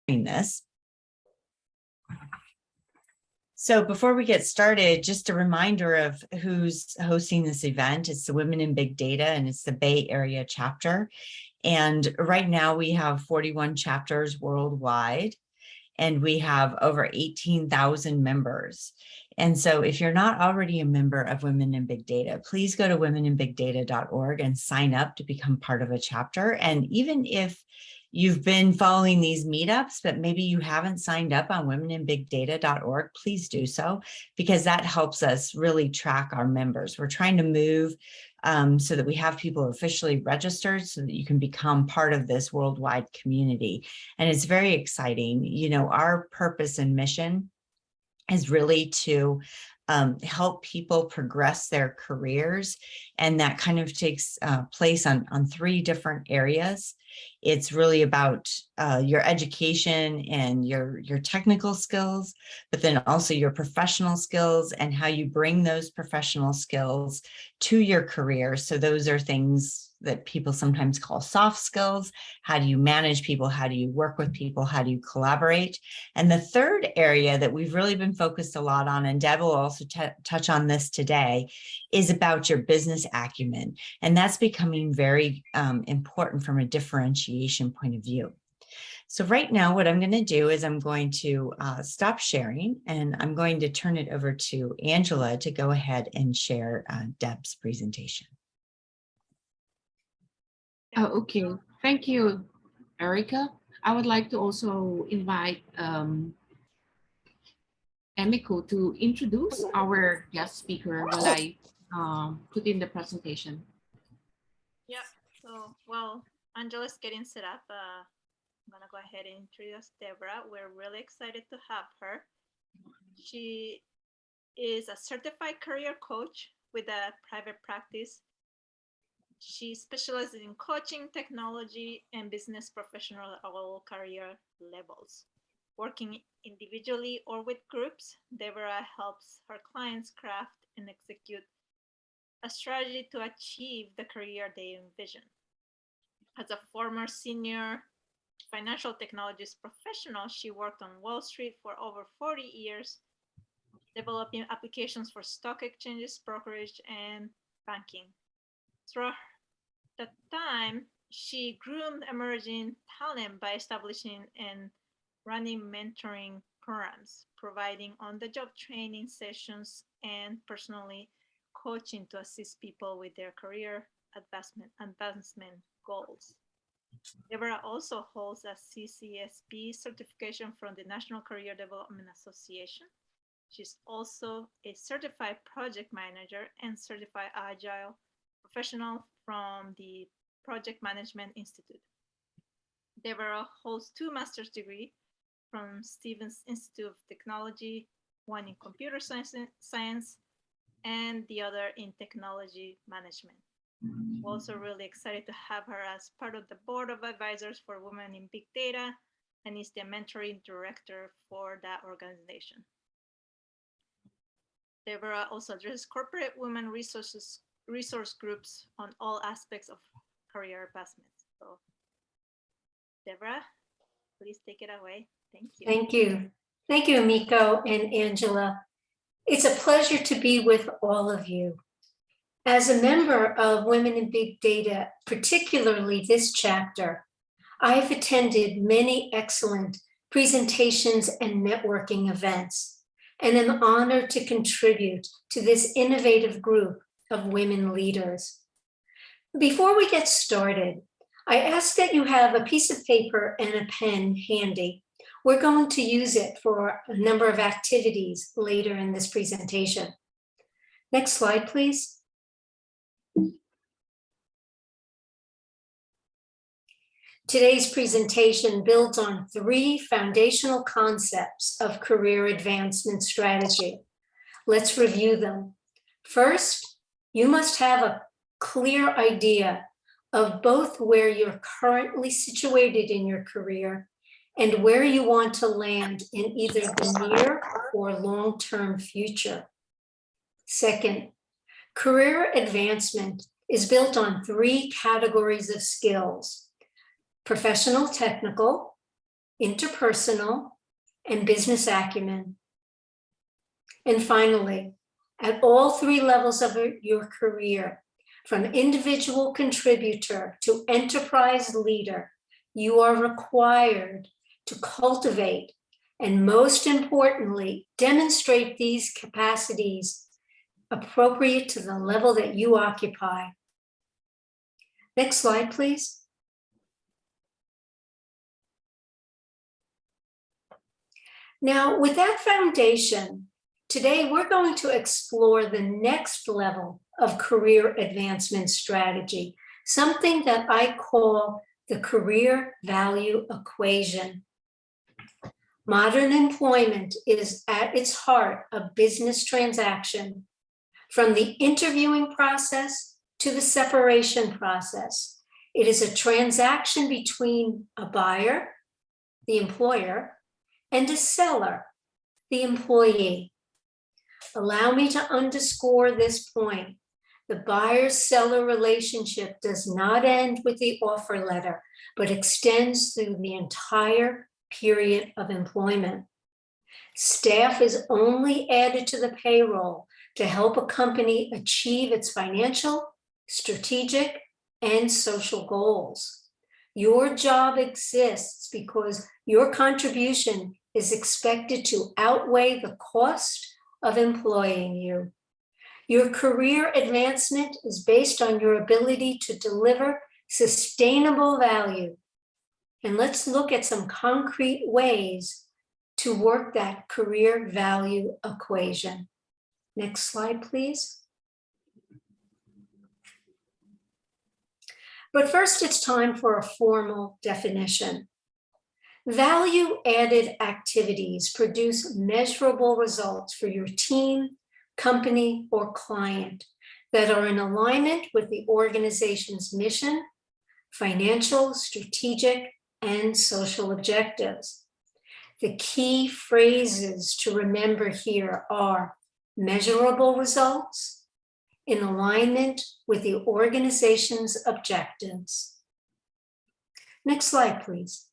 this. So before we get started, just a reminder of who's hosting this event. It's the Women in Big Data, and it's the Bay Area chapter. And right now we have 41 chapters worldwide, and we have over 18,000 members. And so if you're not already a member of Women in Big Data, please go to womeninbigdata.org and sign up to become part of a chapter. And even if you've been following these meetups, but maybe you haven't signed up on womeninbigdata.org, please do so, because that helps us really track our members. We're trying to move so that we have people officially registered so that you can become part of this worldwide community. And it's very exciting. You know, our purpose and mission is really to help people progress their careers. And that kind of takes place on three different areas. It's really about your education and your technical skills, but then also your professional skills and how you bring those professional skills to your career. So those are things that people sometimes call soft skills. How do you manage people? How do you work with people? How do you collaborate? And the third area that we've really been focused a lot on, and Deb will also touch on this today, is about your business acumen. And that's becoming very important from a differentiation point of view. So right now, what I'm going to do is I'm going to stop sharing, and I'm going to turn it over to Angela to go ahead and share Deb's presentation. Oh, okay. Thank you, Erica. I would like to also invite Emiko to introduce our guest speaker while I put in the presentation. Yeah, so while Angela's getting set up, I'm gonna go ahead and introduce Deborah. We're really excited to have her. She is a certified career coach with a private practice. She specializes in coaching, technology, and business professional at all career levels. Working individually or with groups, Deborah helps her clients craft and execute a strategy to achieve the career they envision. As a former senior financial technologies professional, she worked on Wall Street for over 40 years, developing applications for stock exchanges, brokerage, and banking. Throughout that time, she groomed emerging talent by establishing and running mentoring programs, providing on-the-job training sessions, and personally coaching to assist people with their career advancement goals. Deborah also holds a CCSP certification from the National Career Development Association. She's also a certified project manager and certified agile professional from the Project Management Institute. Deborah holds 2 master's degrees from Stevens Institute of Technology, one in computer science and the other in technology management. We're also really excited to have her as part of the board of advisors for Women in Big Data, and is the mentoring director for that organization. Deborah also addresses corporate women resource groups on all aspects of career advancement. So, Deborah, please take it away. Thank you. Thank you. Thank you, Emiko and Angela. It's a pleasure to be with all of you. As a member of Women in Big Data, particularly this chapter, I've attended many excellent presentations and networking events, and am honored to contribute to this innovative group of women leaders. Before we get started, I ask that you have a piece of paper and a pen handy. We're going to use it for a number of activities later in this presentation. Next slide, please. Today's presentation builds on 3 foundational concepts of career advancement strategy. Let's review them. First, you must have a clear idea of both where you're currently situated in your career and where you want to land in either the near or long-term future. Second, career advancement is built on 3 categories of skills: professional technical, interpersonal, and business acumen. And finally, at all three levels of your career, from individual contributor to enterprise leader, you are required to cultivate and, most importantly, demonstrate these capacities appropriate to the level that you occupy. Next slide, please. Now, with that foundation, today we're going to explore the next level of career advancement strategy, something that I call the career value equation. Modern employment is at its heart a business transaction, from the interviewing process to the separation process. It is a transaction between a buyer, the employer, and a seller, the employee. Allow me to underscore this point. The buyer-seller relationship does not end with the offer letter, but extends through the entire period of employment. Staff is only added to the payroll to help a company achieve its financial, strategic, and social goals. Your job exists because your contribution is expected to outweigh the cost of employing you. Your career advancement is based on your ability to deliver sustainable value. And let's look at some concrete ways to work that career value equation. Next slide, please. But first, it's time for a formal definition. Value-added activities produce measurable results for your team, company, or client that are in alignment with the organization's mission, financial, strategic, and social objectives. The key phrases to remember here are measurable results, in alignment with the organization's objectives. Next slide, please.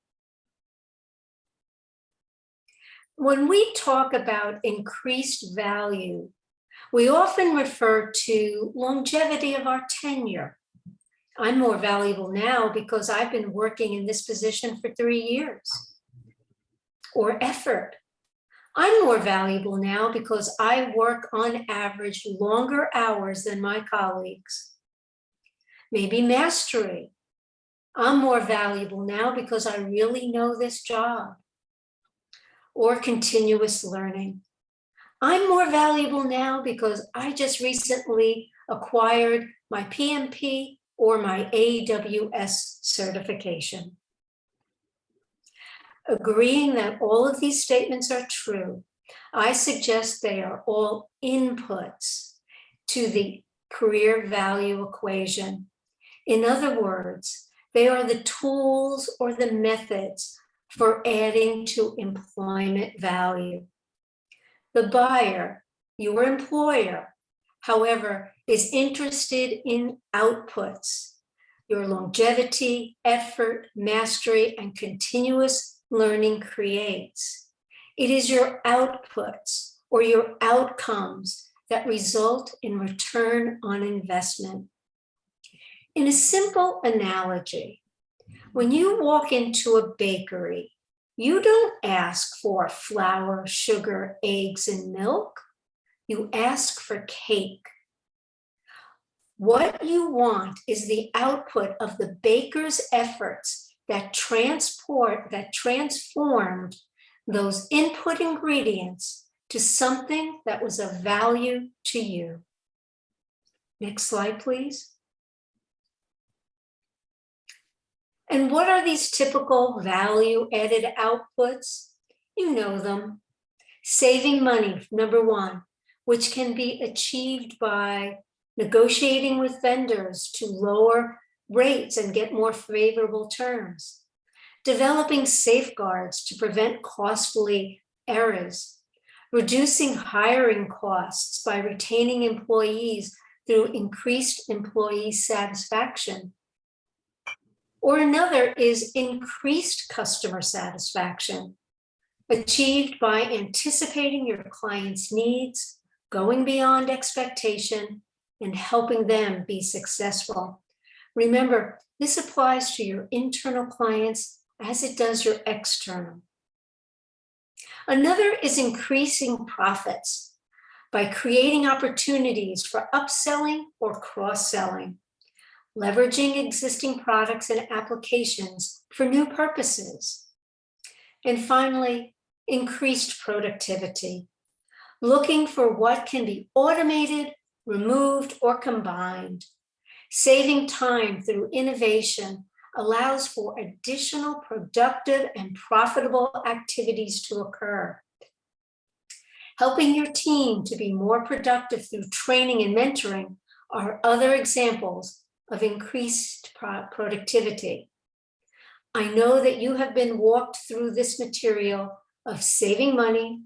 When we talk about increased value, we often refer to longevity of our tenure. I'm more valuable now because I've been working in this position for 3 years. Or effort. I'm more valuable now because I work on average longer hours than my colleagues. Maybe mastery. I'm more valuable now because I really know this job. Or continuous learning. I'm more valuable now because I just recently acquired my PMP or my AWS certification. Agreeing that all of these statements are true, I suggest they are all inputs to the career value equation. In other words, they are the tools or the methods for adding to employment value. The buyer, your employer, however, is interested in outputs, your longevity, effort, mastery, and continuous learning creates. It is your outputs or your outcomes that result in return on investment. In a simple analogy, when you walk into a bakery, you don't ask for flour, sugar, eggs, and milk. You ask for cake. What you want is the output of the baker's efforts that transformed those input ingredients to something that was of value to you. Next slide, please. And what are these typical value-added outputs? You know them. Saving money, number one, which can be achieved by negotiating with vendors to lower rates and get more favorable terms. Developing safeguards to prevent costly errors. Reducing hiring costs by retaining employees through increased employee satisfaction. Or another is increased customer satisfaction, achieved by anticipating your client's needs, going beyond expectation, and helping them be successful. Remember, this applies to your internal clients as it does your external. Another is increasing profits by creating opportunities for upselling or cross-selling, leveraging existing products and applications for new purposes. And finally, increased productivity, looking for what can be automated, removed, or combined. Saving time through innovation allows for additional productive and profitable activities to occur. Helping your team to be more productive through training and mentoring are other examples of increased productivity. I know that you have been walked through this material of saving money,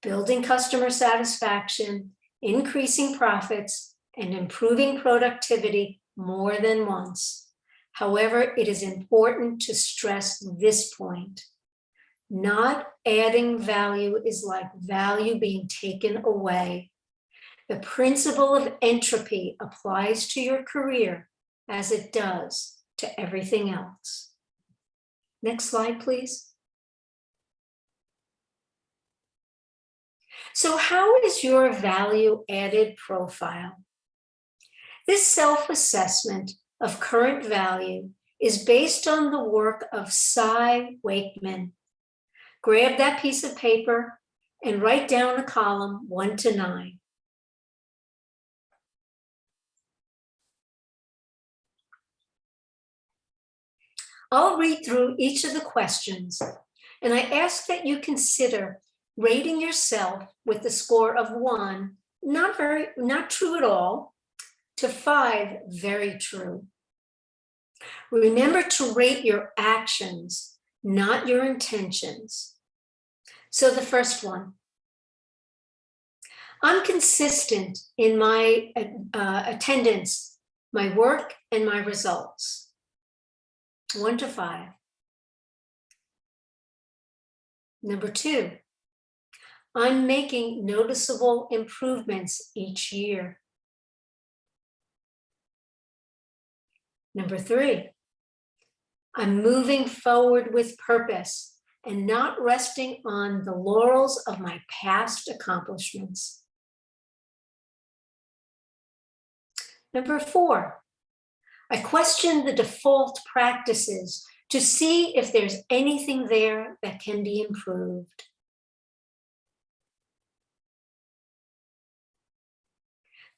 building customer satisfaction, increasing profits, and improving productivity more than once. However, it is important to stress this point. Not adding value is like value being taken away. The principle of entropy applies to your career as it does to everything else. Next slide, please. So how is your value added profile? This self-assessment of current value is based on the work of Cy Wakeman. Grab that piece of paper and write down a column 1 to 9. I'll read through each of the questions, and I ask that you consider rating yourself with a score of 1, not true at all, to 5, very true. Remember to rate your actions, not your intentions. So the first one, I'm consistent in my attendance, my work, and my results. 1 to 5. Number 2, I'm making noticeable improvements each year. Number 3, I'm moving forward with purpose and not resting on the laurels of my past accomplishments. Number 4, I question the default practices to see if there's anything there that can be improved.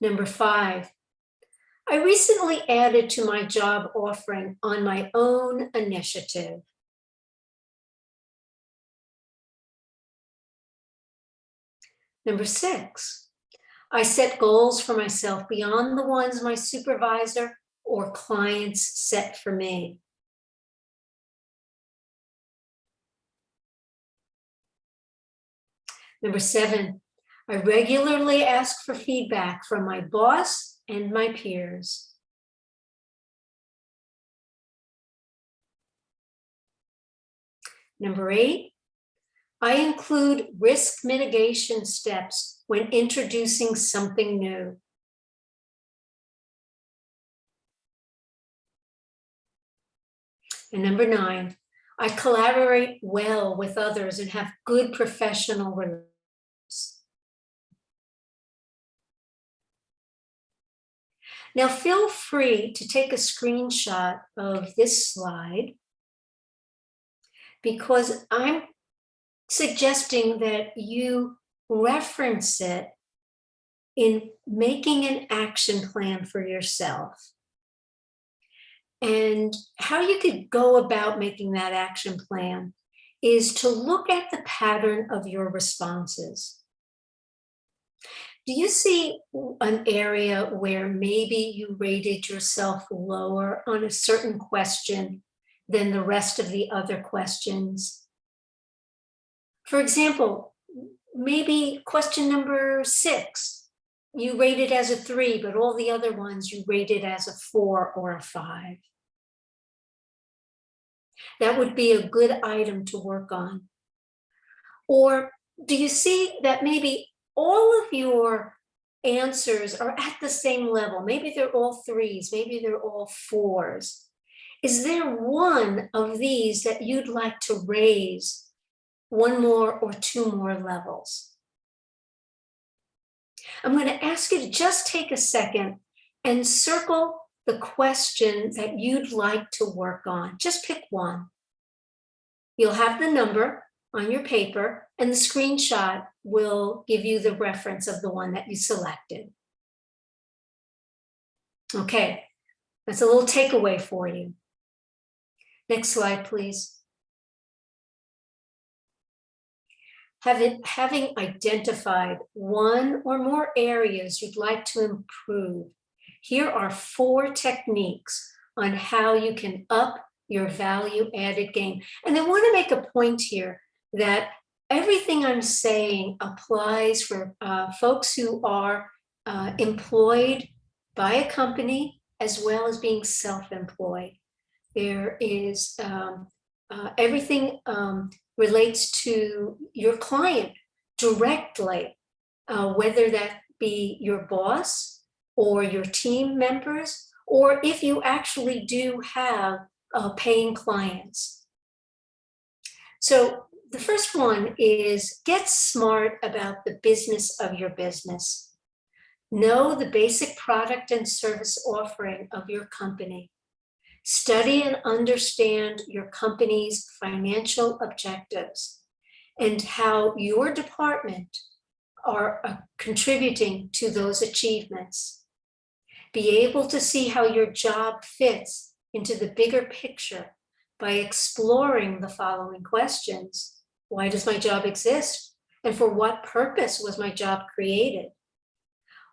Number 5, I recently added to my job offering on my own initiative. Number 6, I set goals for myself beyond the ones my supervisor or clients set for me. Number 7, I regularly ask for feedback from my boss and my peers. Number 8, I include risk mitigation steps when introducing something new. And number 9, I collaborate well with others and have good professional relations. Now feel free to take a screenshot of this slide because I'm suggesting that you reference it in making an action plan for yourself. And how you could go about making that action plan is to look at the pattern of your responses. Do you see an area where maybe you rated yourself lower on a certain question than the rest of the other questions? For example, maybe question number 6, you rated as a 3, but all the other ones you rated as a 4 or a 5. That would be a good item to work on. Or do you see that maybe all of your answers are at the same level? Maybe they're all 3s, maybe they're all 4s. Is there one of these that you'd like to raise 1 more or 2 more levels? I'm going to ask you to just take a second and circle the question that you'd like to work on. Just pick one. You'll have the number on your paper, and the screenshot will give you the reference of the one that you selected. Okay, that's a little takeaway for you. Next slide, please. Having identified 1 or more areas you'd like to improve, here are 4 techniques on how you can up your value-added game. And I want to make a point here that everything I'm saying applies for folks who are employed by a company as well as being self-employed. There is everything relates to your client directly, whether that be your boss or your team members, or if you actually do have paying clients. So the first one is get smart about the business of your business. Know the basic product and service offering of your company. Study and understand your company's financial objectives and how your department are contributing to those achievements. Be able to see how your job fits into the bigger picture by exploring the following questions. Why does my job exist? And for what purpose was my job created?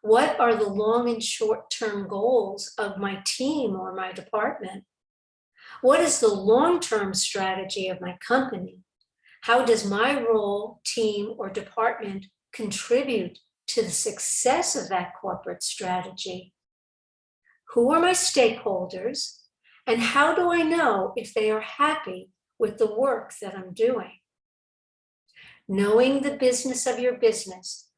What are the long and short-term goals of my team or my department? What is the long-term strategy of my company? How does my role, team, or department contribute to the success of that corporate strategy? Who are my stakeholders? And how do I know if they are happy with the work that I'm doing? Knowing the business of your business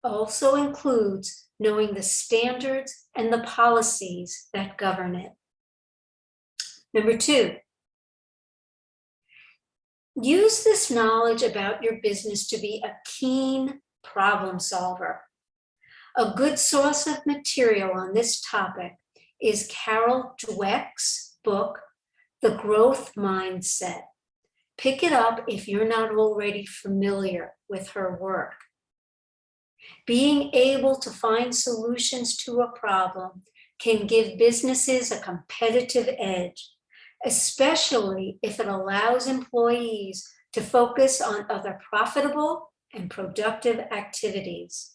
also includes knowing the standards and the policies that govern it. Number 2, use this knowledge about your business to be a keen problem solver. A good source of material on this topic is Carol Dweck's book, The Growth Mindset. Pick it up if you're not already familiar with her work. Being able to find solutions to a problem can give businesses a competitive edge, especially if it allows employees to focus on other profitable and productive activities.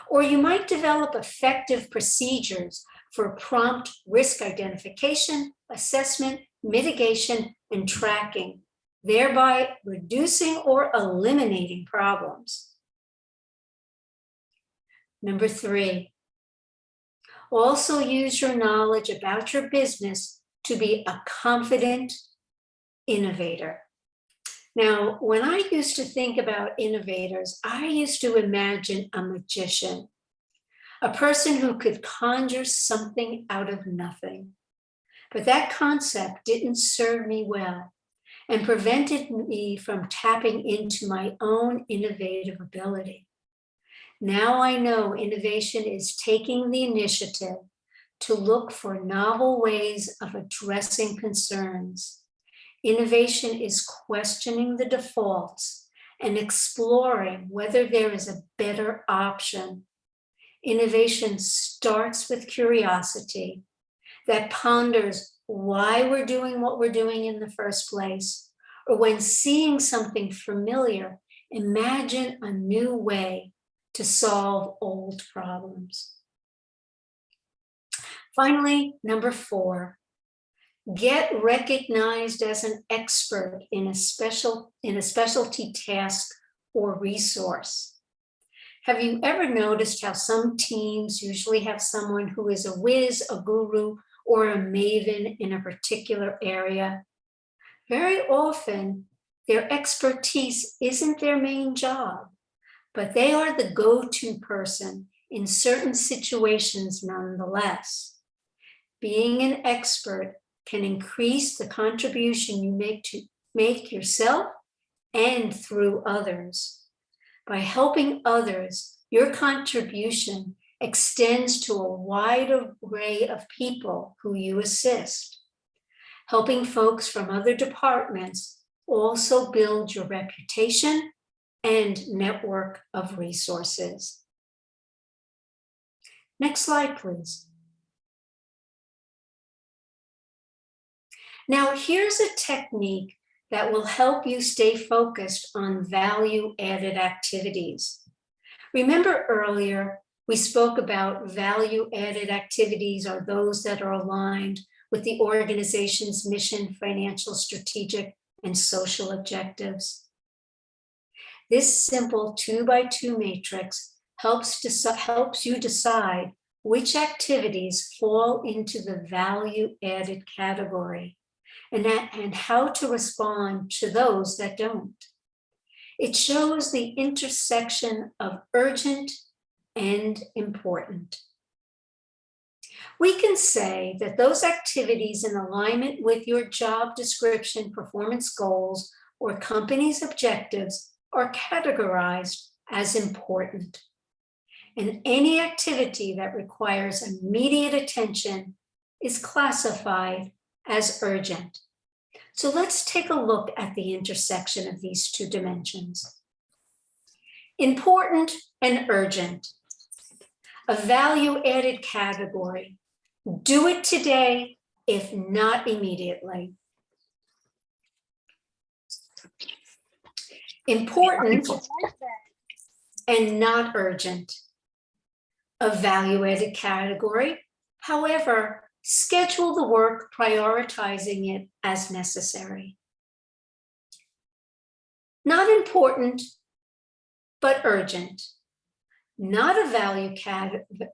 Or you might develop effective procedures for prompt risk identification, assessment, mitigation, and tracking, thereby reducing or eliminating problems. Number 3, also use your knowledge about your business to be a confident innovator. Now, when I used to think about innovators, I used to imagine a magician, a person who could conjure something out of nothing. But that concept didn't serve me well and prevented me from tapping into my own innovative ability. Now I know innovation is taking the initiative to look for novel ways of addressing concerns. Innovation is questioning the defaults and exploring whether there is a better option. Innovation starts with curiosity that ponders why we're doing what we're doing in the first place, or when seeing something familiar, imagine a new way to solve old problems. Finally, number 4, get recognized as an expert in a specialty task or resource. Have you ever noticed how some teams usually have someone who is a whiz, a guru, or a maven in a particular area. Very often, their expertise isn't their main job, but they are the go-to person in certain situations nonetheless. Being an expert can increase the contribution you make yourself and through others. By helping others, your contribution extends to a wide array of people who you assist. Helping folks from other departments also build your reputation and network of resources. Next slide, please. Now, here's a technique that will help you stay focused on value-added activities. Remember earlier, we spoke about value-added activities are those that are aligned with the organization's mission, financial, strategic, and social objectives. This simple 2x2 matrix helps you decide which activities fall into the value-added category and how to respond to those that don't. It shows the intersection of urgent and important. We can say that those activities in alignment with your job description, performance goals, or company's objectives are categorized as important. And any activity that requires immediate attention is classified as urgent. So let's take a look at the intersection of these two dimensions. Important and urgent. A value-added category. Do it today, if not immediately. Important and not urgent. A value-added category. However, schedule the work, prioritizing it as necessary. Not important, but urgent. Not a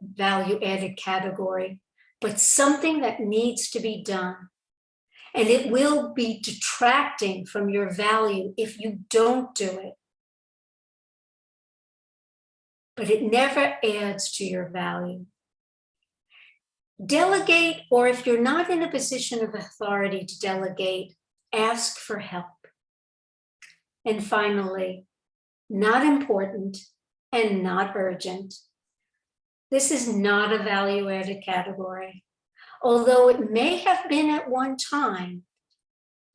value-added category, but something that needs to be done. And it will be detracting from your value if you don't do it. But it never adds to your value. Delegate, or if you're not in a position of authority to delegate, ask for help. And finally, not important and not urgent. This is not a value-added category. Although it may have been at one time,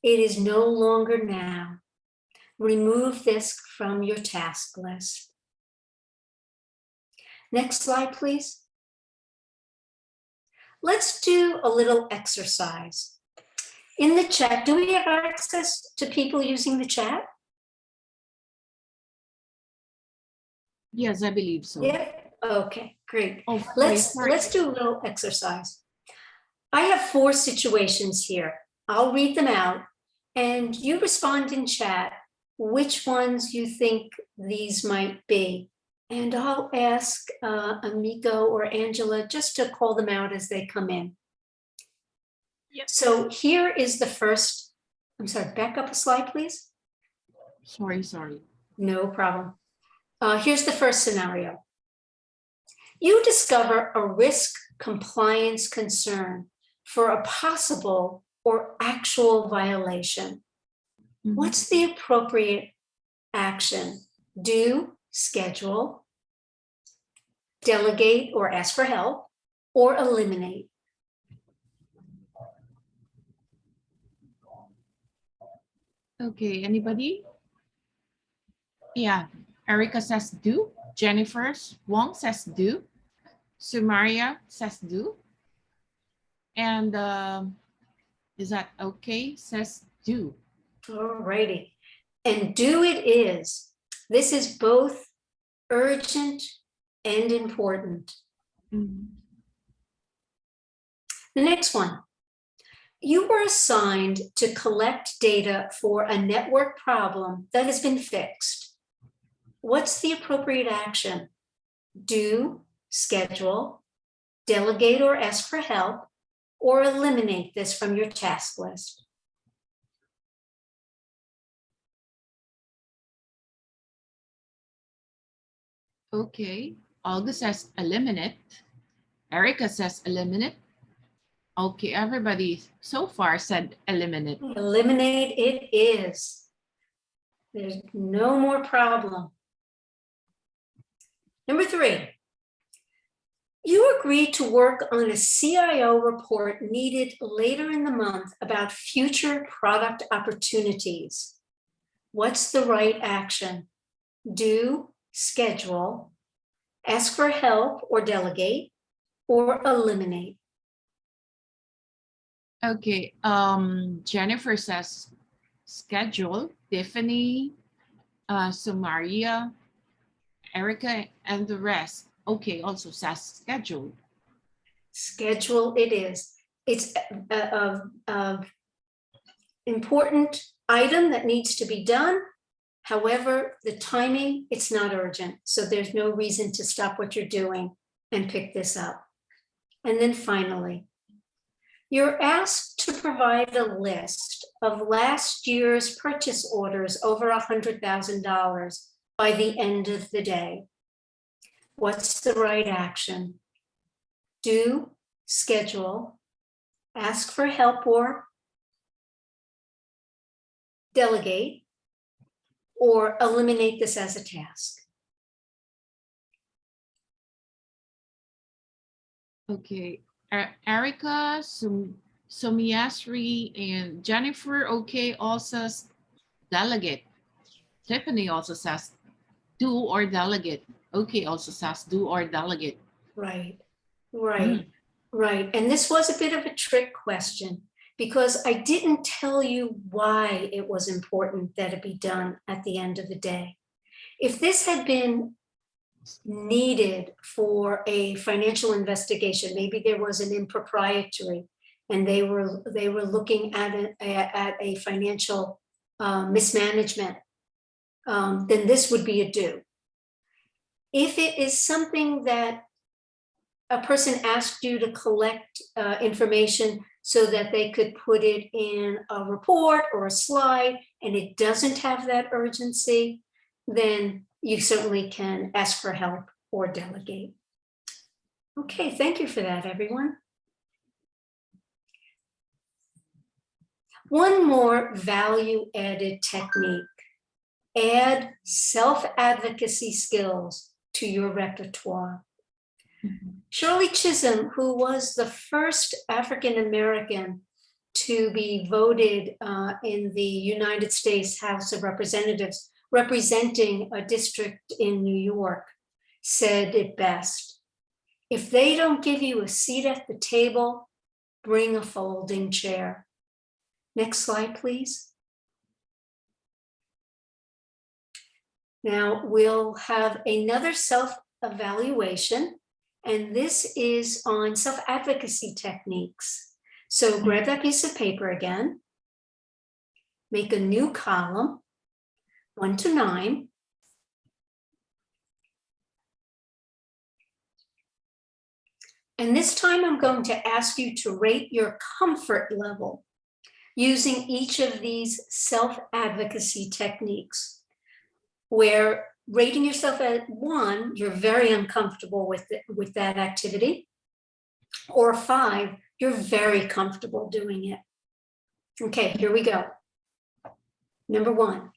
it is no longer now. Remove this from your task list. Next slide, please. Let's do a little exercise. In the chat, do we have access to people using the chat? Yes, I believe so. Yeah, okay, great. Oh, Let's sorry. do a little exercise. I have 4 situations here. I'll read them out and you respond in chat which ones you think these might be. And I'll ask Amico or Angela just to call them out as they come in. Yep. So here is the first, I'm sorry, back up a slide, please. Sorry. No problem. Here's the first scenario. You discover a risk compliance concern for a possible or actual violation. Mhm. What's the appropriate action? Do, schedule, delegate or ask for help, or eliminate? Okay, anybody? Yeah, Erica says do. Jennifer Wong says do. Sumaria says do. And is that okay? Says do. All righty. And do it is. This is both urgent and important. Mhm. The next one. You were assigned to collect data for a network problem that has been fixed. What's the appropriate action? Do, schedule, delegate or ask for help, or eliminate this from your task list? Okay, Olga says eliminate. Erica says eliminate. Okay, everybody so far said eliminate. Eliminate it is. There's no more problem. Number 3, you agreed to work on a CIO report needed later in the month about future product opportunities. What's the right action? Do, schedule, ask for help or delegate, or eliminate? Okay, Jennifer says schedule. Tiffany, Maria, Erica, and the rest. Okay, also says schedule. Schedule it is. It's a important item that needs to be done. However, the timing, it's not urgent. So there's no reason to stop what you're doing and pick this up. And then finally, you're asked to provide a list of last year's purchase orders over $100,000 by the end of the day. What's the right action? Do, schedule, ask for help or delegate, or eliminate this as a task. Okay, Erica, Somiasri, and Jennifer, okay, also says delegate. Tiffany also says do or delegate. Okay, also says do or delegate. Right, right, right. And this was a bit of a trick question because I didn't tell you why it was important that it be done at the end of the day. If this had been needed for a financial investigation, maybe there was an impropriety and they were looking at a financial mismanagement, then this would be a do. If it is something that a person asked you to collect information so that they could put it in a report or a slide and it doesn't have that urgency, then you certainly can ask for help or delegate. Okay, thank you for that, everyone. One more value-added technique. Add self-advocacy skills to your repertoire. Shirley Chisholm, who was the first African-American to be voted in the United States House of Representatives, representing a district in New York, said it best. If they don't give you a seat at the table, bring a folding chair. Next slide, please. Now we'll have another self-evaluation, and this is on self-advocacy techniques. So grab that piece of paper again, make a new column, 1 to 9. And this time I'm going to ask you to rate your comfort level using each of these self-advocacy techniques, where rating yourself at 1, you're very uncomfortable with that activity, or 5, you're very comfortable doing it. Okay, here we go. Number 1,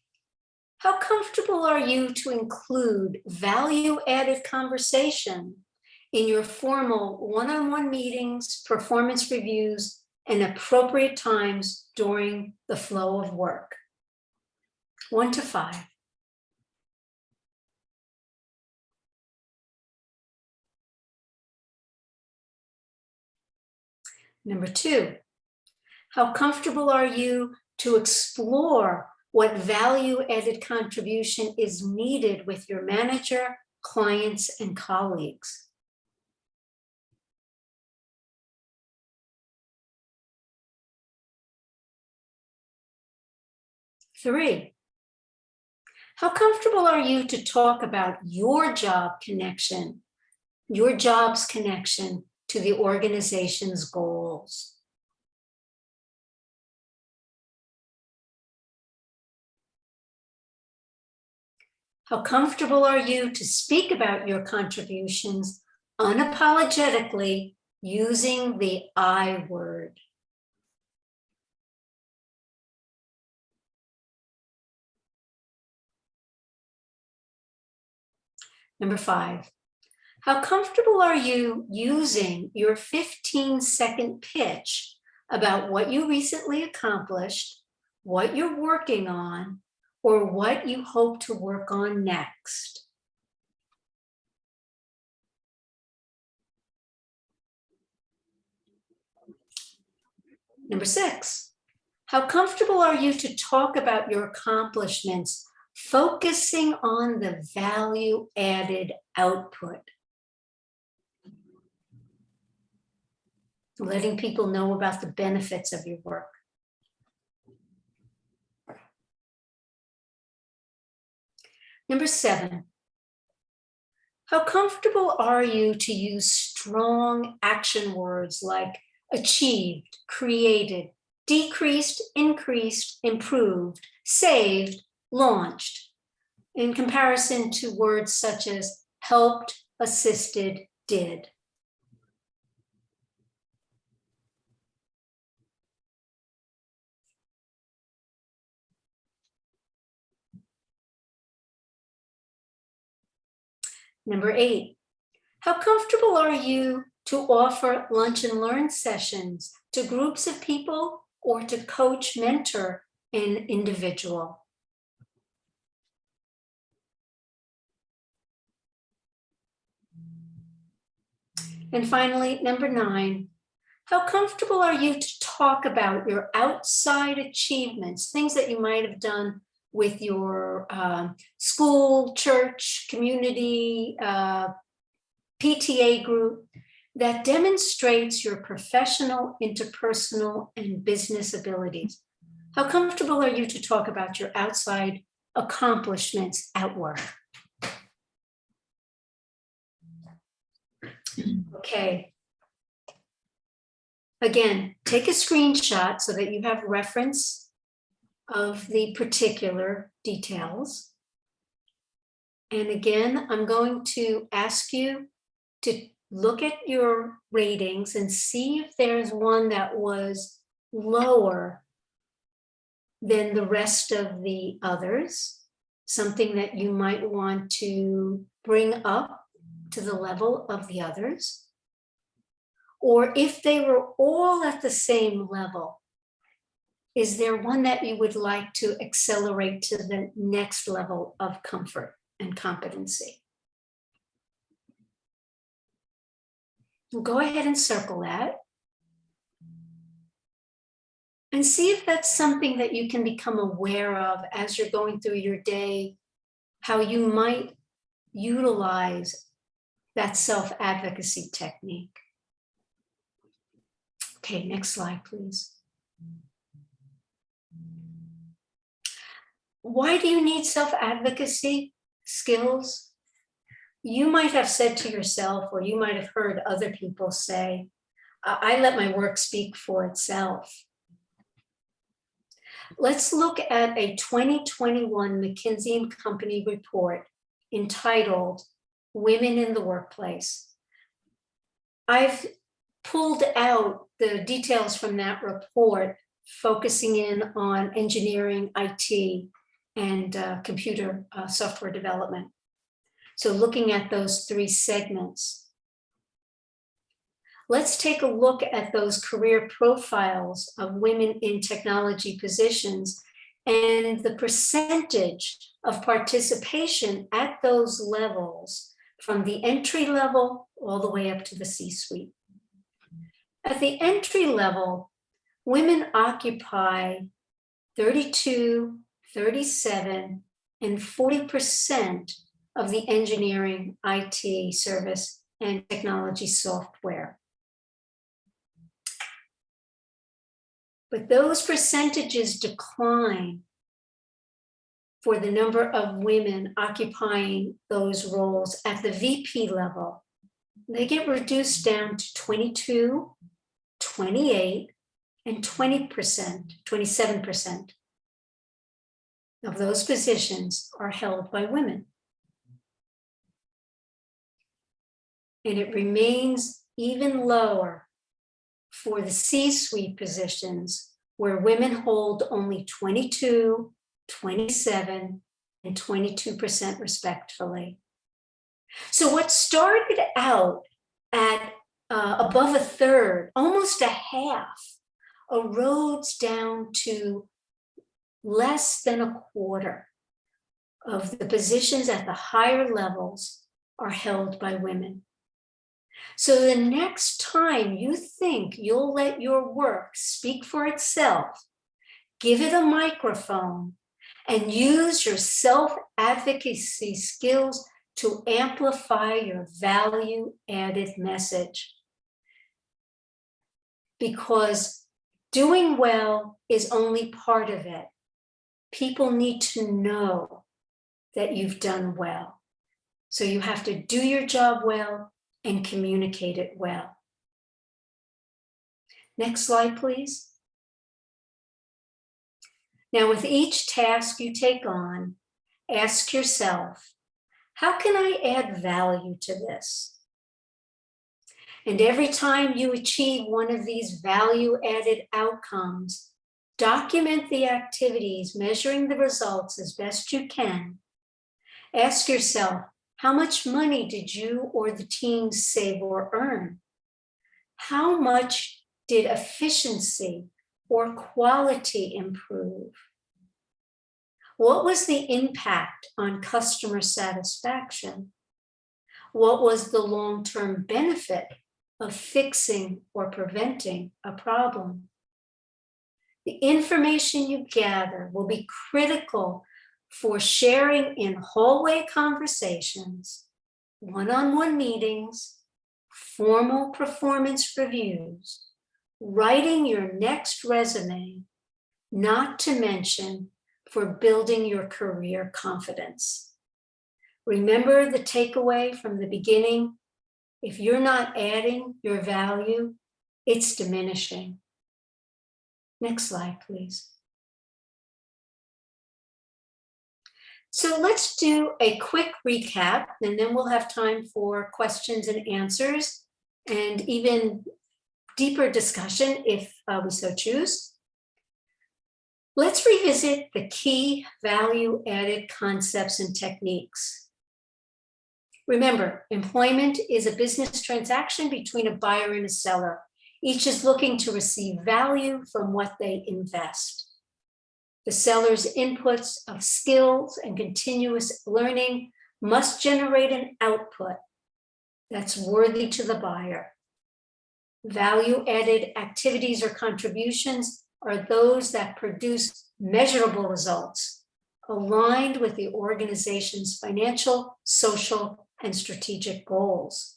how comfortable are you to include value-added conversation in your formal one-on-one meetings, performance reviews, and appropriate times during the flow of work? 1 to 5. Number 2, how comfortable are you to explore what value-added contribution is needed with your manager, clients, and colleagues? Three, how comfortable are you to talk about your job connection, your job's connection to the organization's goals? How comfortable are you to speak about your contributions unapologetically using the I word? Number 5, how comfortable are you using your 15-second pitch about what you recently accomplished, what you're working on, or what you hope to work on next? Number 6, how comfortable are you to talk about your accomplishments, focusing on the value added output? Letting people know about the benefits of your work. Number 7, how comfortable are you to use strong action words like achieved, created, decreased, increased, improved, saved, launched, in comparison to words such as helped, assisted, did? Number 8, how comfortable are you to offer lunch and learn sessions to groups of people or to coach, mentor an individual? And finally, number 9, how comfortable are you to talk about your outside achievements, things that you might have done with your school, church, community, PTA group, that demonstrates your professional, interpersonal, and business abilities? How comfortable are you to talk about your outside accomplishments at work? Okay. Again, take a screenshot so that you have reference of the particular details. And again, I'm going to ask you to look at your ratings and see if there's one that was lower than the rest of the others, something that you might want to bring up to the level of the others. Or if they were all at the same level, is there one that you would like to accelerate to the next level of comfort and competency? Go ahead and circle that. And see if that's something that you can become aware of as you're going through your day, how you might utilize that self-advocacy technique. Okay, next slide, please. Why do you need self-advocacy skills? You might have said to yourself, or you might have heard other people say, I let my work speak for itself. Let's look at a 2021 McKinsey & Company report entitled Women in the Workplace. I've pulled out the details from that report, focusing in on engineering, IT, and computer software development. So looking at those 3 segments. Let's take a look at those career profiles of women in technology positions and the percentage of participation at those levels, from the entry level all the way up to the C-suite. At the entry level, women occupy 32, 37, and 40% of the engineering, IT, service, and technology software. But those percentages decline for the number of women occupying those roles at the VP level. They get reduced down to 22, 28, and 20%, 27% of those positions are held by women. and it remains even lower for the C-suite positions where women hold only 22, 27, and 22% respectively. So what started out at above a third, almost a half, erodes down to less than a quarter of the positions at the higher levels are held by women. So the next time you think you'll let your work speak for itself, give it a microphone and use your self-advocacy skills to amplify your value-added message. Because doing well is only part of it. People need to know that you've done well. So you have to do your job well and communicate it well. Next slide, please. Now, with each task you take on, ask yourself, how can I add value to this? And every time you achieve one of these value-added outcomes, document the activities, measuring the results as best you can. Ask yourself, how much money did you or the team save or earn? How much did efficiency or quality improve? What was the impact on customer satisfaction? What was the long-term benefit of fixing or preventing a problem? The information you gather will be critical for sharing in hallway conversations, one-on-one meetings, formal performance reviews, writing your next resume, not to mention for building your career confidence. Remember the takeaway from the beginning? If you're not adding your value, it's diminishing. Next slide, please. So let's do a quick recap, and then we'll have time for questions and answers, and even deeper discussion if we so choose. Let's revisit the key value-added concepts and techniques. Remember, employment is a business transaction between a buyer and a seller. Each is looking to receive value from what they invest. The seller's inputs of skills and continuous learning must generate an output that's worthy to the buyer. Value-added activities or contributions are those that produce measurable results aligned with the organization's financial, social, and strategic goals.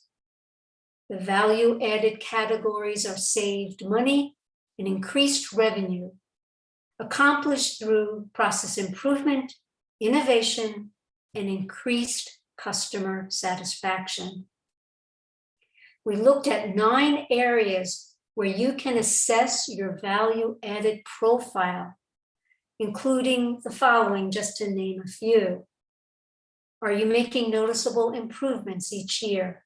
The value-added categories are saved money and increased revenue, accomplished through process improvement, innovation, and increased customer satisfaction. We looked at 9 areas where you can assess your value-added profile, including the following, just to name a few. Are you making noticeable improvements each year?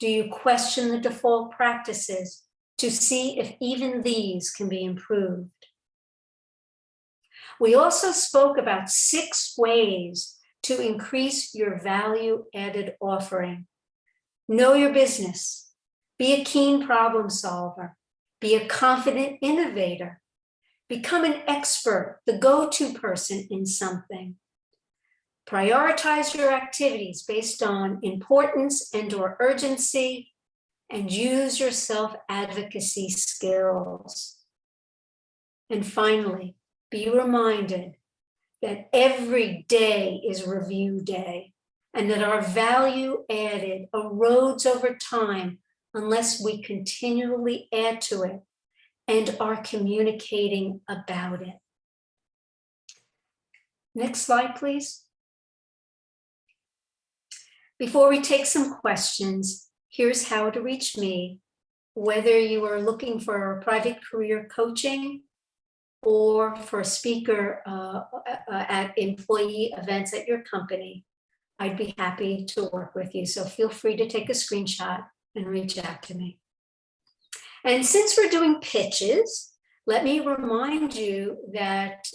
Do you question the default practices to see if even these can be improved? We also spoke about 6 ways to increase your value-added offering. Know your business. Be a keen problem solver. Be a confident innovator. Become an expert, the go-to person in something. Prioritize your activities based on importance and/or urgency, and use your self-advocacy skills. And finally, be reminded that every day is review day, and that our value added erodes over time unless we continually add to it and are communicating about it. Next slide, please. Before we take some questions, here's how to reach me, whether you are looking for private career coaching or for a speaker at employee events at your company. I'd be happy to work with you. So feel free to take a screenshot and reach out to me. And since we're doing pitches, let me remind you that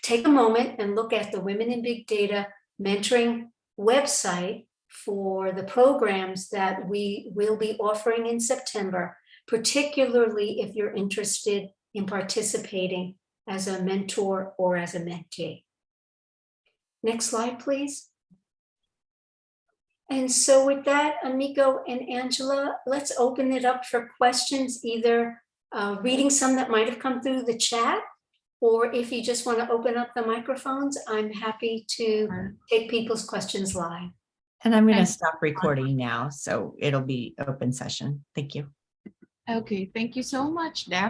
take a moment and look at the Women in Big Data Mentoring website for the programs that we will be offering in September, particularly if you're interested in participating as a mentor or as a mentee. Next slide, please. And so with that, Amico and Angela, let's open it up for questions, either reading some that might have come through the chat, or if you just want to open up the microphones, I'm happy to take people's questions live. And I'm going to Thanks. stop recording now, so it'll be open session. Thank you. Okay, thank you so much, Deb.